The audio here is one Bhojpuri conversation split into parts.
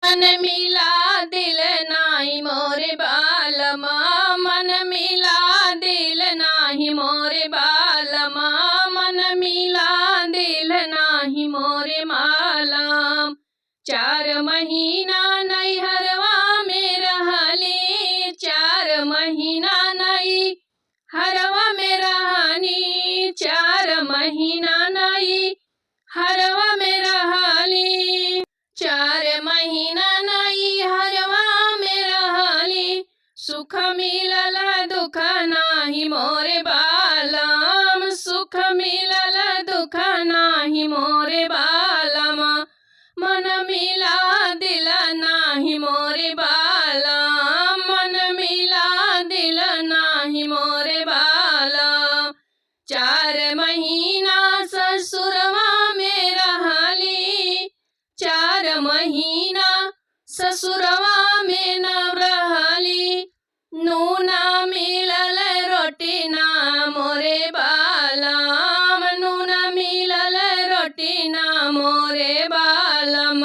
मन मिला दिल नाही मोरे बालमा, मन मिला दिल नाही मोरे बालमा, मन मिला दिल नाही मोरे मालम। 4 महीना नैहरवा में रहली, 4 महीना नैहरवा में रहनी, 4 महीना नैहरवा में रहली, 4 महीना नैहरवा में रहली। सुख मिलल दुख नाही मोरे बालम, सुख मिलल दुख नाही मोरे बालम, मन मिला दिल नाही मोरे बालम, मन मिला दिल नाही मोरे बालम। 4 महीना ससुरवा में रहली, 4 महीना ससुरवा में न रहली। नून मिलल रोटी ना मोरे बालम, नून मिलल रोटी ना मोरे बालम,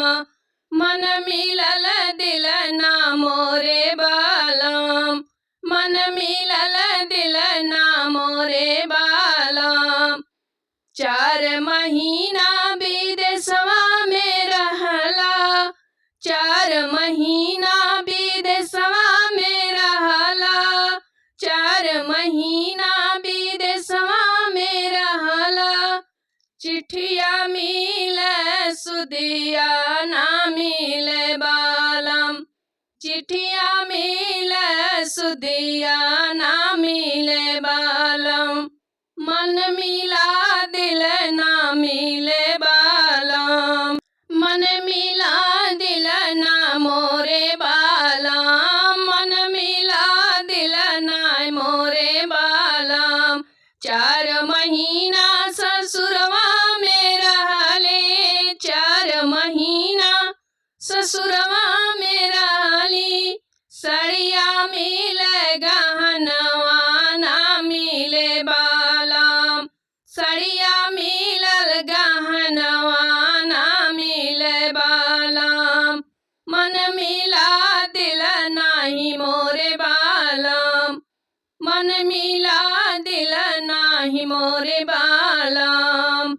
मन मिलल दिल ना मोरे बालम, मन मिलल दिल ना मोरे बालम। 4 महीना विदेशवा में रहला, 4 महीना विदेशवा में रहला, 4 महीना विदेशवा में रहला। चिट्ठिया मिले सुदिया ना मिले बालम, चिट्ठिया मिले सुदिया ना मिले बालम, मन मिला दिल ना मिले बालम, मन मिला दिल ना मोरे बालम, मन मिला दिल ना मोरे बालम। 4 महीना ससुरवा में रहले, 4 महीना ससुरवा में रहली। सड़िया मिले गहनवा ना मिले बालम, सड़िया मिलल गहनवा ना मिले बालम, मन मिला दिल नाही मोरे बालम, मन मिला दिल नाही मोरे बालम।